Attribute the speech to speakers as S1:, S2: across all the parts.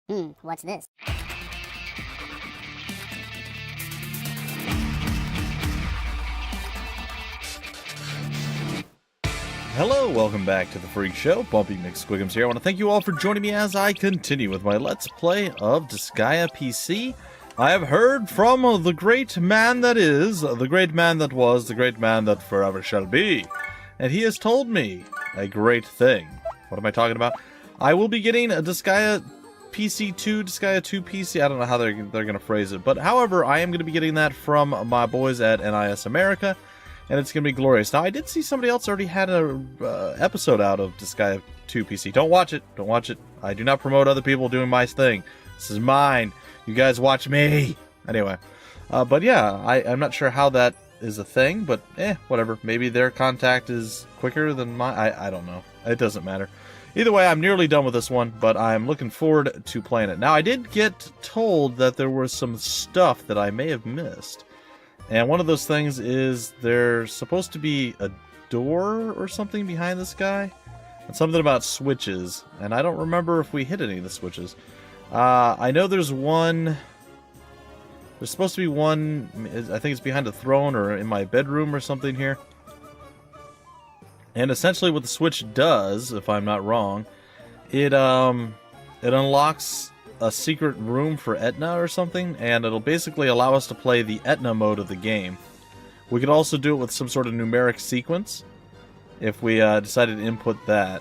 S1: What's this?
S2: Hello, welcome back to the Freak Show. Bumpy McSquigums here. I want to thank you all for joining me as I continue with my Let's Play of Disgaea PC. I have heard from the great man that is, the great man that was, the great man that forever shall be. And he has told me a great thing. What am I talking about? I will be getting a Disgaea PC 2, Disgaea 2 PC. I don't know how they're going to phrase it. But however, I am going to be getting that from my boys at NIS America. And it's going to be glorious. Now, I did see somebody else already had an episode out of Disgaea 2 PC. Don't watch it. Don't watch it. I do not promote other people doing my thing. This is mine. You guys watch me. Anyway. But yeah, I'm not sure how that is a thing. But, whatever. Maybe their contact is quicker than mine. I don't know. It doesn't matter. Either way, I'm nearly done with this one. But I'm looking forward to playing it. Now, I did get told that there was some stuff that I may have missed. And one of those things is there's supposed to be a door or something behind this guy. And something about switches. And I don't remember if we hit any of the switches. I know there's one. There's supposed to be one. I think it's behind a throne or in my bedroom or something here. And essentially what the switch does, if I'm not wrong, it unlocks a secret room for Etna or something, and it'll basically allow us to play the Etna mode of the game. We could also do it with some sort of numeric sequence if we decided to input that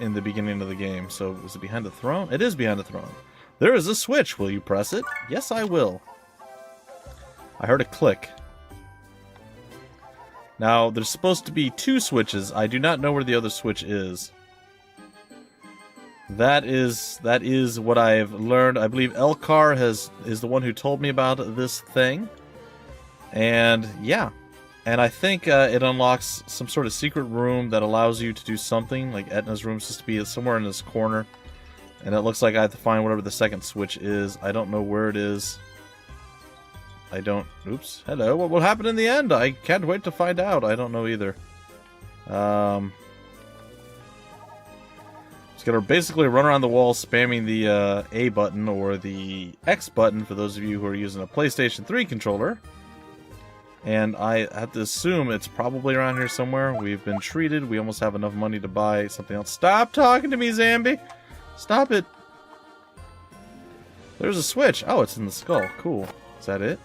S2: in the beginning of the game. So, is it behind the throne? It is behind the throne. There is a switch. Will you press it? Yes, I will. I heard a click. Now, there's supposed to be two switches. I do not know where the other switch is. That is what I've learned. I believe Ellcar is the one who told me about this thing. And yeah. And I think it unlocks some sort of secret room that allows you to do something. Like Etna's room is supposed to be somewhere in this corner. And it looks like I have to find whatever the second switch is. I don't know where it is. Oops. Hello. What will happen in the end? I can't wait to find out. I don't know either. Gonna basically run around the wall spamming the A button or the X button for those of you who are using a PlayStation 3 controller. And I have to assume it's probably around here somewhere. We've been treated. We almost have enough money to buy something else. Stop talking to me, Zambi! Stop it! There's a switch. Oh, it's in the skull. Cool. Is that it?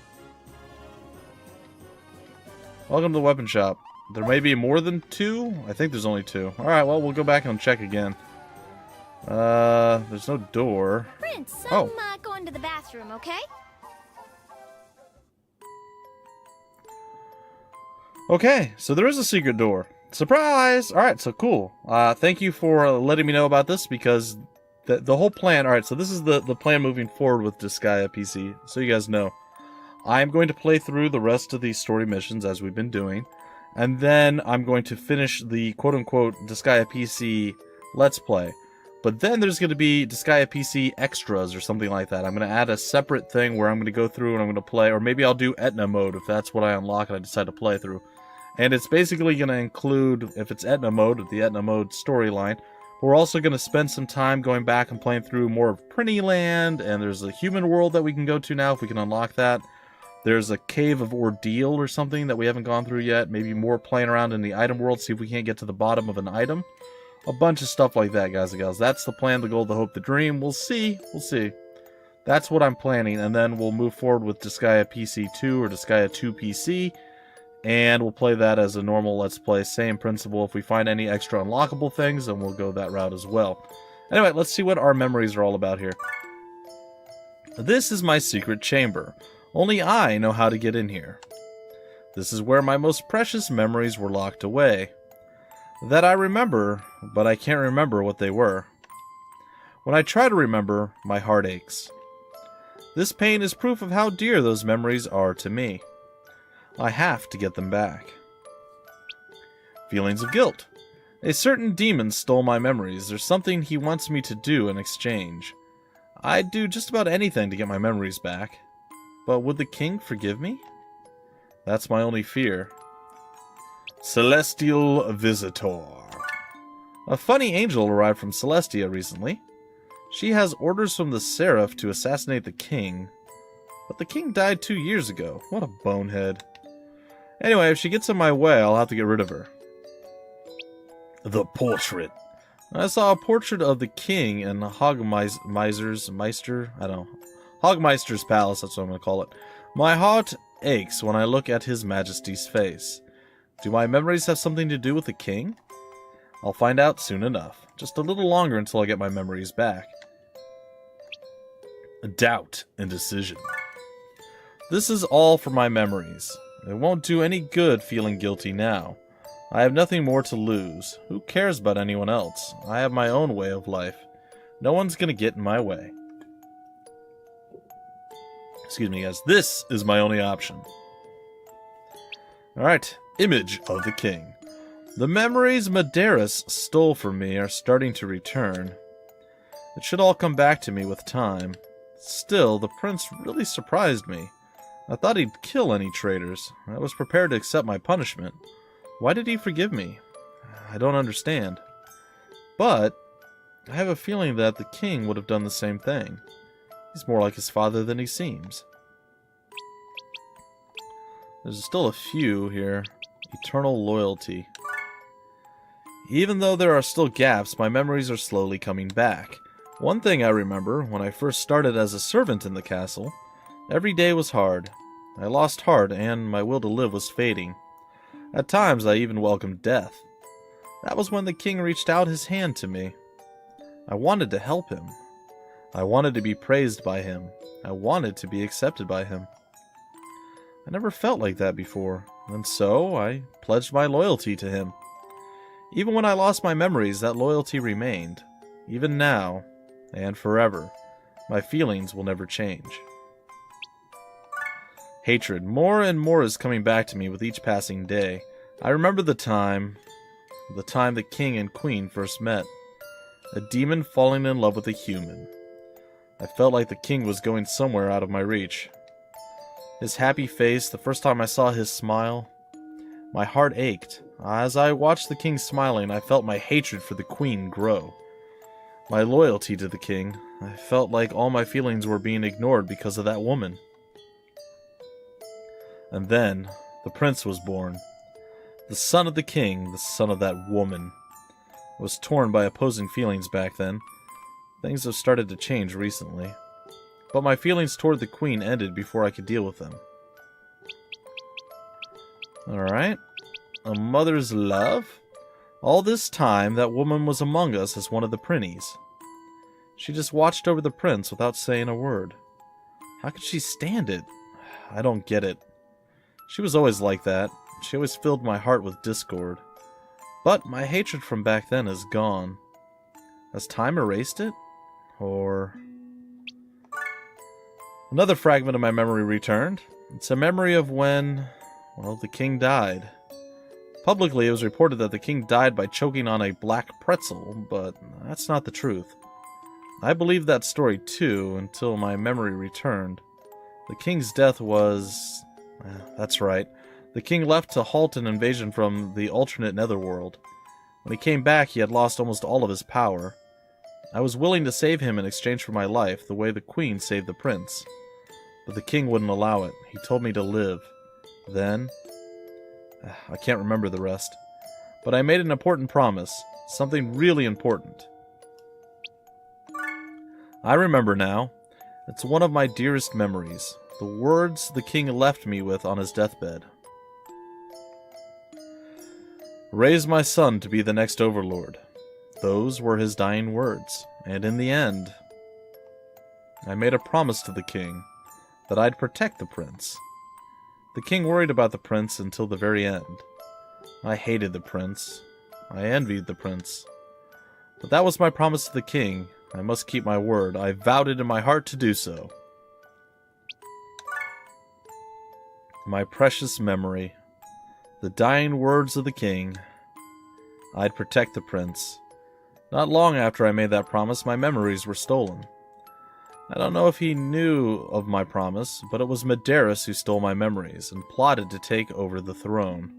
S2: Welcome to the weapon shop. There may be more than two? I think there's only two. Alright, well, we'll go back and check again. There's no door.
S3: Prince,
S2: I'm
S3: going to the bathroom, okay?
S2: Okay, so there is a secret door. Surprise! Alright, so cool. Thank you for letting me know about this, because the whole plan... Alright, so this is the plan moving forward with Disgaea PC, so you guys know. I'm going to play through the rest of these story missions as we've been doing, and then I'm going to finish the quote-unquote Disgaea PC Let's Play. But then there's going to be Disgaea PC Extras or something like that. I'm going to add a separate thing where I'm going to go through and I'm going to play, or maybe I'll do Etna mode if that's what I unlock and I decide to play through. And it's basically going to include, if it's Etna mode, the Etna mode storyline. We're also going to spend some time going back and playing through more of Prinnies land, and there's a human world that we can go to now if we can unlock that. There's a Cave of Ordeal or something that we haven't gone through yet. Maybe more playing around in the item world, see if we can't get to the bottom of an item. A bunch of stuff like that, guys and gals. That's the plan, the goal, the hope, the dream. We'll see. We'll see. That's what I'm planning. And then we'll move forward with Disgaea PC 2 or Disgaea 2 PC. And we'll play that as a normal Let's Play. Same principle. If we find any extra unlockable things, then we'll go that route as well. Anyway, let's see what our memories are all about here. This is my secret chamber. Only I know how to get in here. This is where my most precious memories were locked away. That I remember, but I can't remember what they were. When I try to remember, my heart aches. This pain is proof of how dear those memories are to me. I have to get them back. Feelings of guilt. A certain demon stole my memories. There's something he wants me to do in exchange. I'd do just about anything to get my memories back. But would the king forgive me? That's my only fear. Celestial Visitor. A funny angel arrived from Celestia recently. She has orders from the Seraph to assassinate the king. But the king died 2 years ago. What a bonehead. Anyway, if she gets in my way, I'll have to get rid of her. The portrait. I saw a portrait of the king in Hogmeister's palace, that's what I'm going to call it. My heart aches when I look at his majesty's face. Do my memories have something to do with the king? I'll find out soon enough. Just a little longer until I get my memories back. Doubt and decision. This is all for my memories. It won't do any good feeling guilty now. I have nothing more to lose. Who cares about anyone else? I have my own way of life. No one's gonna get in my way. Excuse me, guys. This is my only option. Alright. Image of the king. The memories Medeiros stole from me are starting to return. It should all come back to me with time. Still, the prince really surprised me. I thought he'd kill any traitors. I was prepared to accept my punishment. Why did he forgive me? I don't understand. But I have a feeling that the king would have done the same thing. He's more like his father than he seems. There's still a few here. Eternal loyalty. Even though there are still gaps, my memories are slowly coming back. One thing I remember, when I first started as a servant in the castle, every day was hard. I lost heart, and my will to live was fading. At times, I even welcomed death. That was when the king reached out his hand to me. I wanted to help him. I wanted to be praised by him. I wanted to be accepted by him. I never felt like that before, and so I pledged my loyalty to him. Even when I lost my memories, that loyalty remained. Even now, and forever, my feelings will never change. Hatred. More and more is coming back to me with each passing day. I remember the time the king and queen first met. A demon falling in love with a human. I felt like the king was going somewhere out of my reach. His happy face, the first time I saw his smile, my heart ached. As I watched the king smiling, I felt my hatred for the queen grow. My loyalty to the king, I felt like all my feelings were being ignored because of that woman. And then, the prince was born. The son of the king, the son of that woman. I was torn by opposing feelings back then. Things have started to change recently. But my feelings toward the queen ended before I could deal with them. Alright. A mother's love? All this time, that woman was among us as one of the Prinnies. She just watched over the prince without saying a word. How could she stand it? I don't get it. She was always like that. She always filled my heart with discord. But my hatred from back then is gone. Has time erased it? Or... Another fragment of my memory returned. It's a memory of when, well, the king died. Publicly, it was reported that the king died by choking on a black pretzel, but that's not the truth. I believed that story too, until my memory returned. The king's death was... that's right. The king left to halt an invasion from the alternate netherworld. When he came back, he had lost almost all of his power. I was willing to save him in exchange for my life, the way the queen saved the prince. But the king wouldn't allow it. He told me to live. Then... I can't remember the rest. But I made an important promise. Something really important. I remember now. It's one of my dearest memories. The words the king left me with on his deathbed. Raise my son to be the next Overlord. Those were his dying words. And in the end, I made a promise to the king that I'd protect the prince. The king worried about the prince until the very end. I hated the prince. I envied the prince. But that was my promise to the king. I must keep my word. I vowed it in my heart to do so. My precious memory. The dying words of the king. I'd protect the prince. Not long after I made that promise, my memories were stolen. I don't know if he knew of my promise, but it was Medeiros who stole my memories and plotted to take over the throne.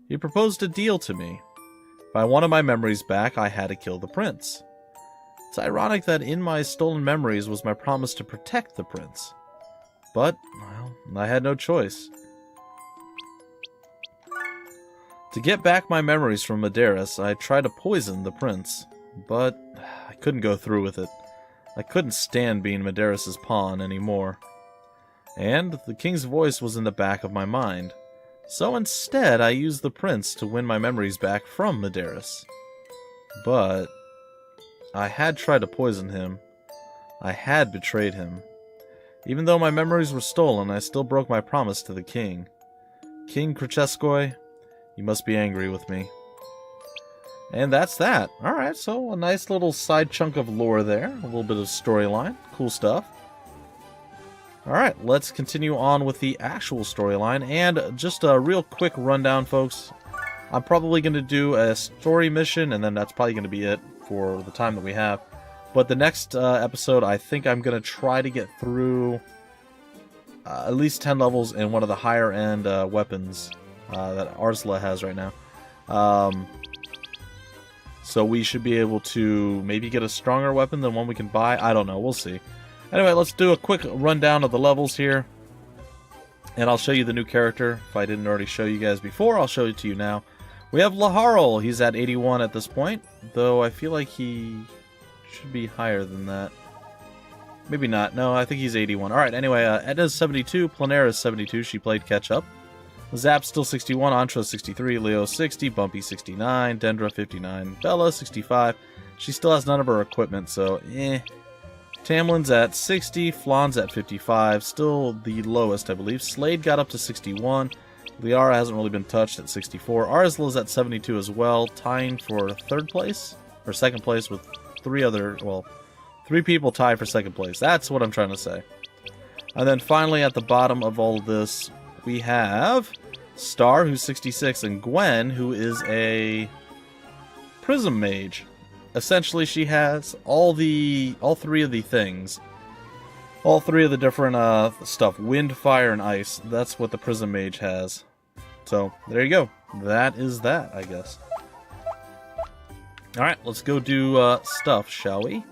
S2: He proposed a deal to me. If I wanted my memories back, I had to kill the prince. It's ironic that in my stolen memories was my promise to protect the prince. But, well, I had no choice. To get back my memories from Medeiros, I tried to poison the prince, but I couldn't go through with it. I couldn't stand being Medeiros' pawn anymore. And the king's voice was in the back of my mind. So instead, I used the prince to win my memories back from Medeiros. But I had tried to poison him. I had betrayed him. Even though my memories were stolen, I still broke my promise to the king. King Kracheskoi, you must be angry with me. And that's that. Alright, so a nice little side chunk of lore there. A little bit of storyline. Cool stuff. Alright, let's continue on with the actual storyline. And just a real quick rundown, folks. I'm probably going to do a story mission, and then that's probably going to be it for the time that we have. But the next episode, I think I'm going to try to get through at least 10 levels in one of the higher end weapons that Arsla has right now. So we should be able to maybe get a stronger weapon than one we can buy. I don't know. We'll see. Anyway, let's do a quick rundown of the levels here. And I'll show you the new character. If I didn't already show you guys before, I'll show it to you now. We have Laharl. He's at 81 at this point, though I feel like he should be higher than that. Maybe not. No, I think he's 81. Alright, anyway, Etna's 72, Planera's 72. She played catch-up. Zap's still 61, Antra 63, Leo 60, Bumpy 69, Dendra 59, Bella 65. She still has none of her equipment, so Tamlin's at 60, Flan's at 55, still the lowest, I believe. Slade got up to 61. Liara hasn't really been touched at 64. Arsla's at 72 as well, tying for third place, or second place with three people tied for second place. That's what I'm trying to say. And then finally at the bottom of all of this, we have Star, who's 66, and Gwen, who is a Prism Mage. Essentially, she has all three of the things. All three of the different stuff. Wind, fire, and ice. That's what the Prism Mage has. So, there you go. That is that, I guess. Alright, let's go do stuff, shall we?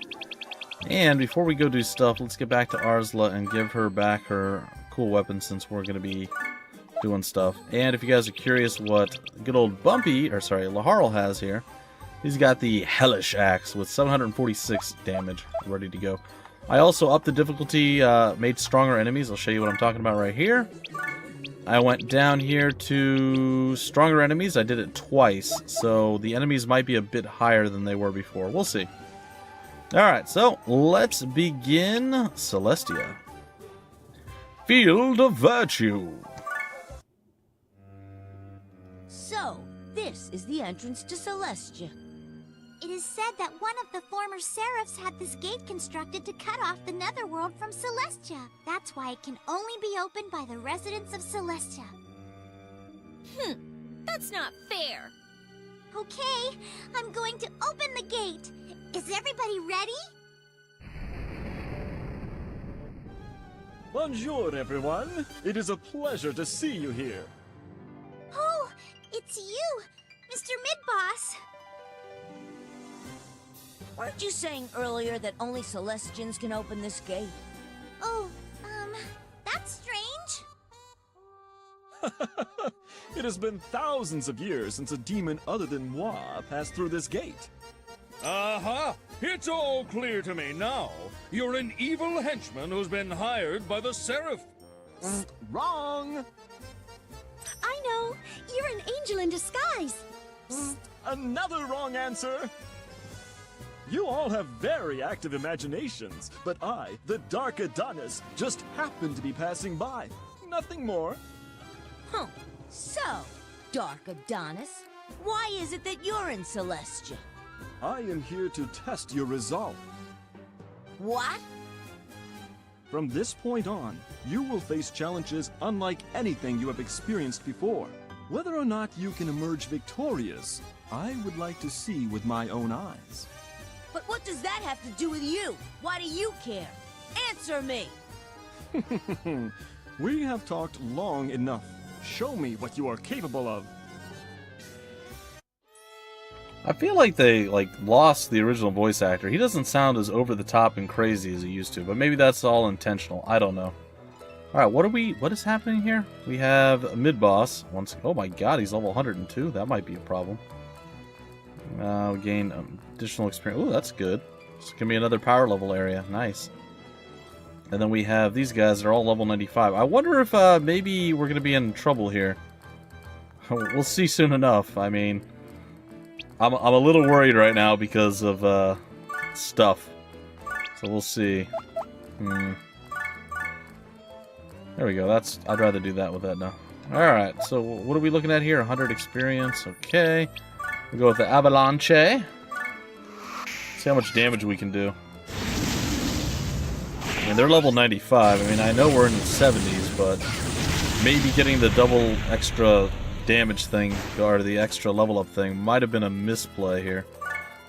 S2: And before we go do stuff, let's get back to Arsla and give her back her cool weapon since we're going to be doing stuff. And if you guys are curious what good old Laharl has here, he's got the Hellish Axe with 746 damage ready to go. I also upped the difficulty, made stronger enemies. I'll show you what I'm talking about right here. I went down here to stronger enemies. I did it twice, so the enemies might be a bit higher than they were before. We'll see. Alright, so let's begin Celestia. Field of Virtue.
S1: So, this is the entrance to Celestia.
S3: It is said that one of the former Seraphs had this gate constructed to cut off the netherworld from Celestia. That's why it can only be opened by the residents of Celestia.
S1: That's not fair.
S3: Okay, I'm going to open the gate. Is everybody ready?
S4: Bonjour, everyone. It is a pleasure to see you here.
S3: Oh, it's you, Mr. Midboss.
S1: Weren't you saying earlier that only Celestians can open this gate?
S3: Oh, that's strange.
S4: It has been thousands of years since a demon other than moi passed through this gate.
S5: Aha! It's all clear to me now. You're an evil henchman who's been hired by the Seraph.
S4: Wrong!
S3: I know. You're an angel in disguise.
S4: Another wrong answer! You all have very active imaginations, but I, the Dark Adonis, just happened to be passing by. Nothing more.
S1: So, Dark Adonis, why is it that you're in Celestia?
S4: I am here to test your resolve.
S1: What?
S4: From this point on, you will face challenges unlike anything you have experienced before. Whether or not you can emerge victorious, I would like to see with my own eyes.
S1: But what does that have to do with you? Why do you care? Answer me!
S4: We have talked long enough. Show me what you are capable of.
S2: I feel like they lost the original voice actor. He doesn't sound as over the top and crazy as he used to, but maybe that's all intentional. I don't know. All right, what is happening here? We have a mid boss. Oh my god, he's level 102. That might be a problem. We gain additional experience. Ooh, that's good. This can be another power level area. Nice. And then we have these guys that are all level 95. I wonder if maybe we're going to be in trouble here. We'll see soon enough. I mean, I'm a little worried right now because of stuff. So we'll see. There we go. I'd rather do that with Etna. Alright, so what are we looking at here? 100 experience. Okay. We go with the Avalanche. See how much damage we can do. I mean, they're level 95. I mean, I know we're in the 70s, but maybe getting the double extra damage thing, or the extra level up thing, might have been a misplay here.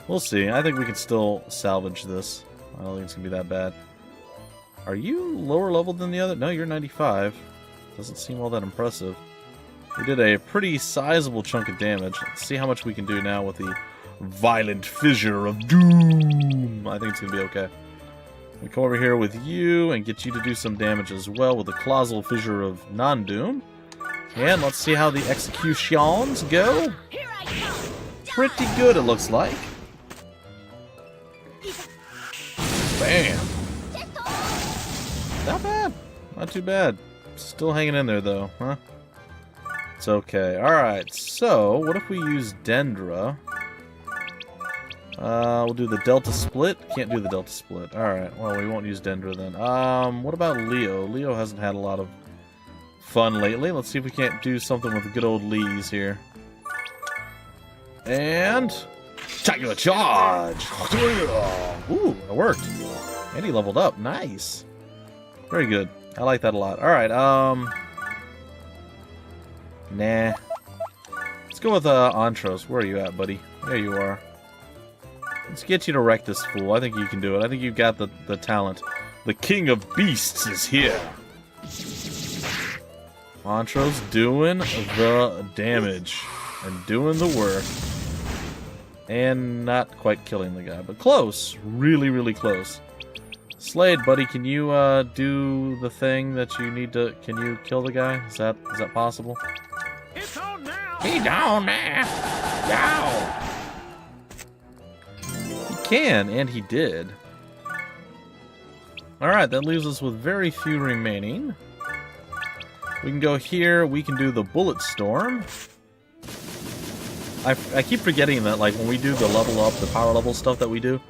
S2: We'll see. I think we can still salvage this. I don't think it's going to be that bad. Are you lower level than the other? No, you're 95. Doesn't seem all that impressive. We did a pretty sizable chunk of damage. Let's see how much we can do now with the Violent Fissure of Doom. I think it's going to be okay. We come over here with you and get you to do some damage as well with the Colossal Fissure of Non-Doom. And let's see how the executions go. Pretty good, it looks like. Bam! Not bad. Not too bad. Still hanging in there, though, huh? It's okay. Alright, so what if we use Dendra? We'll do the Delta Split. Can't do the Delta Split. Alright, well, we won't use Dendra then. What about Leo? Leo hasn't had a lot of fun lately. Let's see if we can't do something with the good old Lees here. And... Tacular Charge! Ooh, it worked. And he leveled up. Nice. Very good. I like that a lot. Alright, nah. Let's go with, Antros. Where are you at, buddy? There you are. Let's get you to wreck this fool. I think you can do it. I think you've got the talent. The King of Beasts is here. Antros doing the damage. And doing the work. And not quite killing the guy. But close. Really, really close. Slade, buddy, can you do the thing that you need to... Can you kill the guy? Is that possible?
S5: It's on now!
S2: He down now! Yow! He can, and he did. Alright, that leaves us with very few remaining. We can go here, we can do the Bullet Storm. I keep forgetting that, like, when we do the level up, the power level stuff that we do,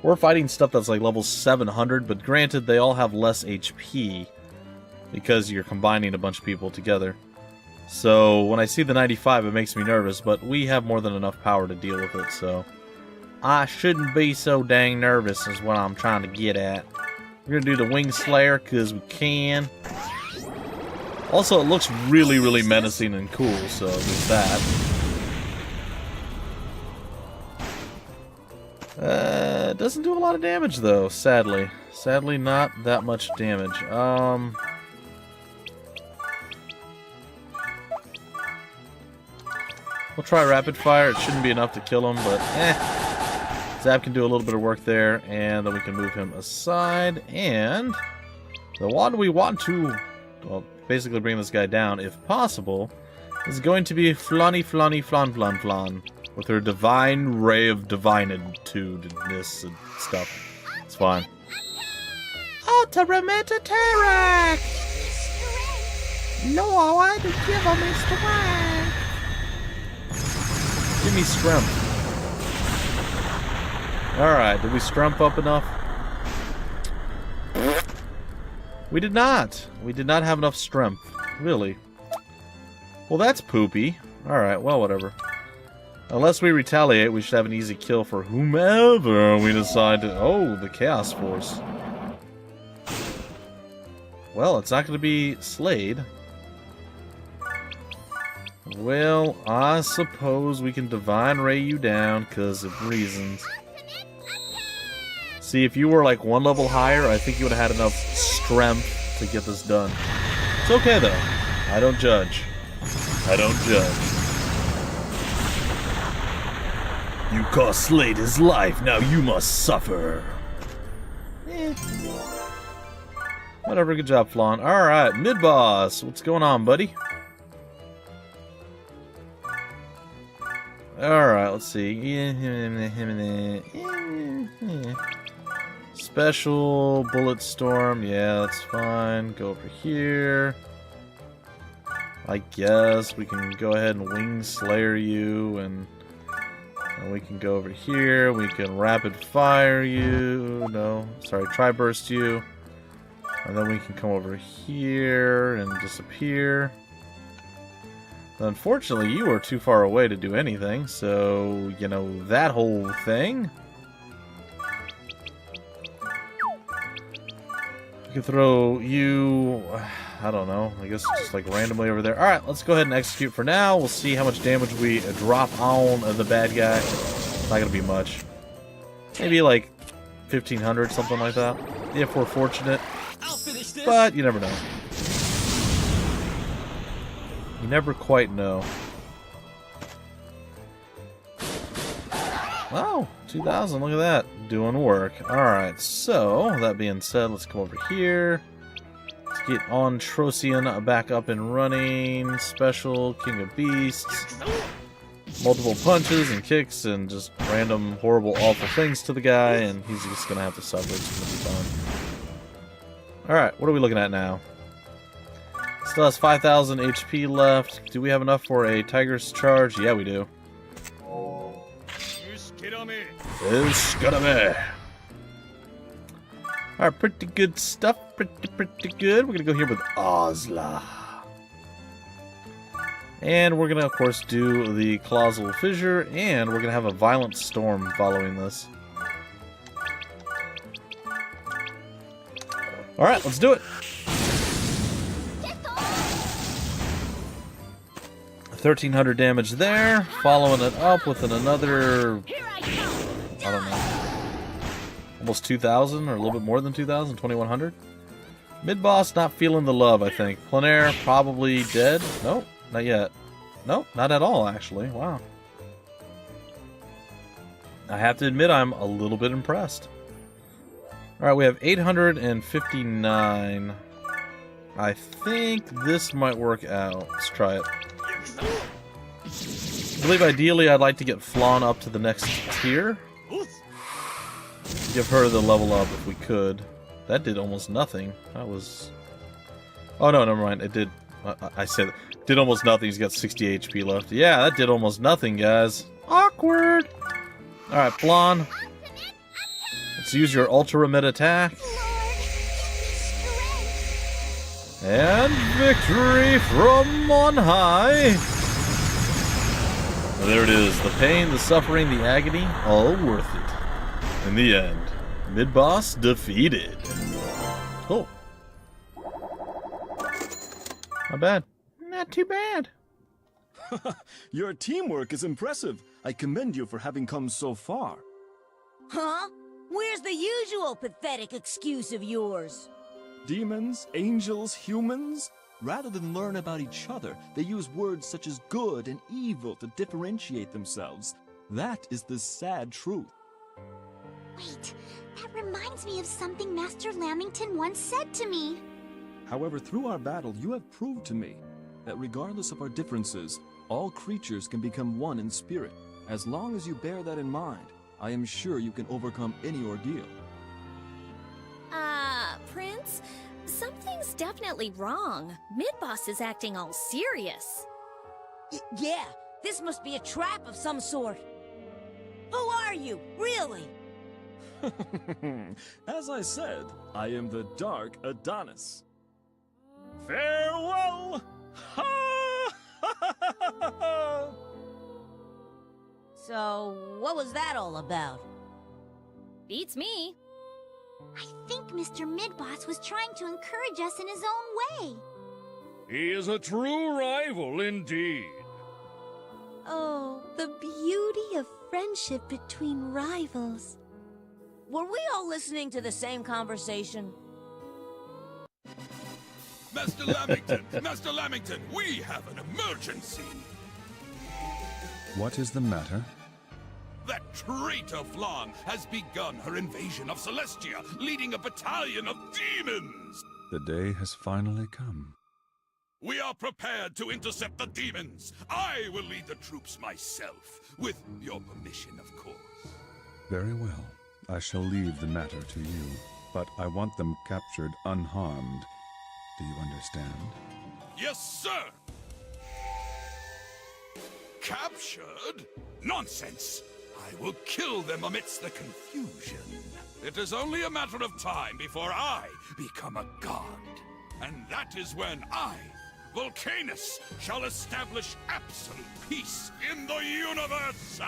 S2: we're fighting stuff that's like level 700, but granted, they all have less HP because you're combining a bunch of people together. So when I see the 95, it makes me nervous, but we have more than enough power to deal with it, so I shouldn't be so dang nervous is what I'm trying to get at. We're gonna do the Wing Slayer because we can. Also, it looks really, really menacing and cool, so there's that. Doesn't do a lot of damage though, sadly. Sadly, not that much damage. We'll try Rapid Fire. It shouldn't be enough to kill him, but Zap can do a little bit of work there, and then we can move him aside. And the one we want to, well, basically bring this guy down, if possible, is going to be Flonny Flan. With her divine ray of divinitudeness and stuff. It's fine. Ultimate attack! Lord, give me strength! Give me strength. Alright, did we strength up enough? We did not. We did not have enough strength. Really. Well, that's poopy. Alright, well, whatever. Unless we retaliate, we should have an easy kill for whomever we decide to... Oh, the Chaos Force. Well, it's not going to be Slade. Well, I suppose we can Divine Ray you down because of reasons. See, if you were like one level higher, I think you would have had enough strength to get this done. It's okay, though. I don't judge. I don't judge. You cost Slade his life, now you must suffer. Whatever, good job, Flan. Alright, mid-boss. What's going on, buddy? Alright, let's see. Special bullet storm. Yeah, that's fine. Go over here. I guess we can go ahead and wing slayer you, and we can go over here. We can rapid fire you. No, sorry, tri-burst you. And then we can come over here and disappear. Unfortunately, you are too far away to do anything, so, you know, that whole thing. We can throw you, I don't know, I guess just like randomly over there. Alright, let's go ahead and execute for now. We'll see how much damage we drop on the bad guy. It's not gonna be much. Maybe like 1,500, something like that. If we're fortunate. But you never know. You never quite know. Oh, 2,000, look at that. Doing work. Alright, so, that being said, let's come over here. Let's get on Trocian back up and running. Special, King of Beasts. Multiple punches and kicks and just random, horrible, awful things to the guy, and he's just gonna have to suffer. It's gonna be fun. Alright, what are we looking at now? Still has 5,000 HP left. Do we have enough for a Tiger's Charge? Yeah, we do. Alright, pretty good stuff. Pretty good. We're gonna go here with Ozla. And we're gonna, of course, do the Colossal Fissure, and we're gonna have a Violent Storm following this. Alright, let's do it. 1,300 damage there, following it up with another, I don't know, almost 2,000, or a little bit more than 2,000, 2,100. Mid-boss not feeling the love, I think. Plenaire probably dead. Nope, not yet. Nope, not at all, actually. Wow. I have to admit, I'm a little bit impressed. Alright, we have 859. I think this might work out. Let's try it. I believe ideally I'd like to get Flan up to the next tier. Give her the level up if we could. That did almost nothing. That was... Oh no, never mind. It did... I said it. Did almost nothing. He's got 60 HP left. Yeah, that did almost nothing, guys. Awkward! Alright, Flan. Let's use your Ultra Mid attack. And victory from on high! There it is. The pain, the suffering, the agony, all worth it. In the end, mid-boss defeated. Cool. Not bad. Not too bad.
S4: Your teamwork is impressive. I commend you for having come so far.
S1: Huh? Where's the usual pathetic excuse of yours?
S4: Demons, angels, humans? Rather than learn about each other, they use words such as good and evil to differentiate themselves. That is the sad truth.
S3: Wait, that reminds me of something Master Lamington once said to me.
S4: However, through our battle, you have proved to me that regardless of our differences, all creatures can become one in spirit. As long as you bear that in mind, I am sure you can overcome any ordeal.
S6: Prince? Something's definitely wrong. Mid-boss is acting all serious.
S1: Yeah, this must be a trap of some sort. Who are you, really?
S4: As I said, I am the Dark Adonis. Farewell!
S1: So, what was that all about?
S6: Beats me.
S3: I think Mr. Midboss was trying to encourage us in his own way.
S5: He is a true rival indeed.
S7: Oh, the beauty of friendship between rivals.
S1: Were we all listening to the same conversation?
S8: Master Lamington! Master Lamington! We have an emergency!
S9: What is the matter?
S8: That traitor Flan has begun her invasion of Celestia, leading a battalion of demons!
S4: The day has finally come.
S8: We are prepared to intercept the demons! I will lead the troops myself, with your permission, of course.
S4: Very well. I shall leave the matter to you, but I want them captured unharmed. Do you understand?
S8: Yes, sir! Captured? Nonsense! I will kill them amidst the confusion. It is only a matter of time before I become a god. And that is when I, Volcanus, shall establish absolute peace in the universe!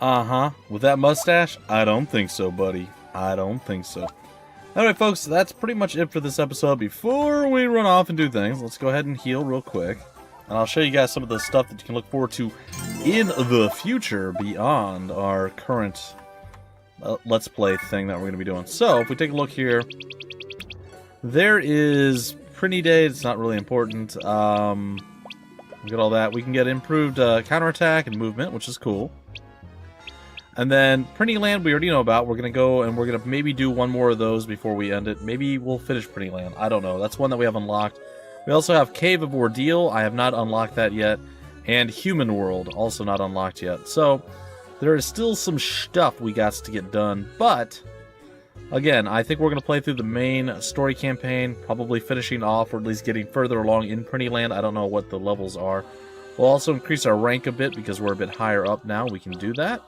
S2: Uh-huh. With that mustache? I don't think so, buddy. I don't think so. Alright, folks, that's pretty much it for this episode. Before we run off and do things, let's go ahead and heal real quick. And I'll show you guys some of the stuff that you can look forward to in the future beyond our current Let's Play thing that we're going to be doing. So, if we take a look here, there is Prinnie Day. It's not really important. We get all that. We can get improved counterattack and movement, which is cool. And then Prinnie Land we already know about. We're going to go and we're going to maybe do one more of those before we end it. Maybe we'll finish Prinnie Land. I don't know. That's one that we have unlocked. We also have Cave of Ordeal. I have not unlocked that yet. And Human World, also not unlocked yet. So, there is still some stuff we got to get done. But, again, I think we're going to play through the main story campaign. Probably finishing off, or at least getting further along in Prinnie Land. I don't know what the levels are. We'll also increase our rank a bit because we're a bit higher up now. We can do that.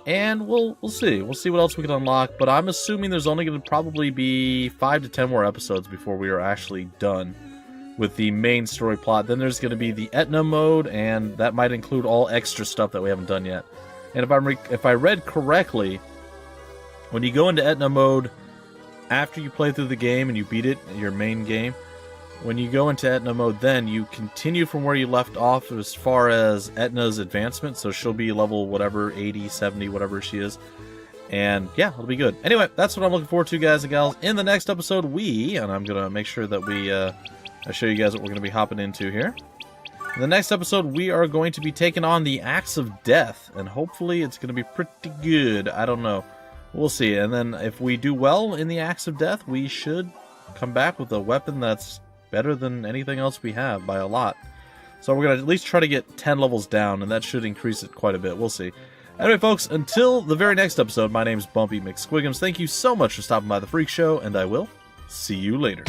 S2: And we'll see. We'll see what else we can unlock. But I'm assuming there's only going to probably be 5 to 10 more episodes before we are actually done with the main story plot. Then there's going to be the Etna mode, and that might include all extra stuff that we haven't done yet. And if I read correctly, when you go into Etna mode after you play through the game and you beat it, your main game, when you go into Etna mode, then you continue from where you left off as far as Etna's advancement. So she'll be level whatever, 80, 70, whatever she is. And yeah, it'll be good. Anyway, that's what I'm looking forward to, guys and gals. In the next episode, and I'm going to make sure that I show you guys what we're going to be hopping into here. In the next episode, we are going to be taking on the Axe of Death. And hopefully it's going to be pretty good. I don't know. We'll see. And then if we do well in the Axe of Death, we should come back with a weapon that's better than anything else we have by a lot. So we're going to at least try to get 10 levels down, and that should increase it quite a bit. We'll see. Anyway, folks, until the very next episode, my name's Bumpy McSquigums. Thank you so much for stopping by the Freak Show, and I will see you later.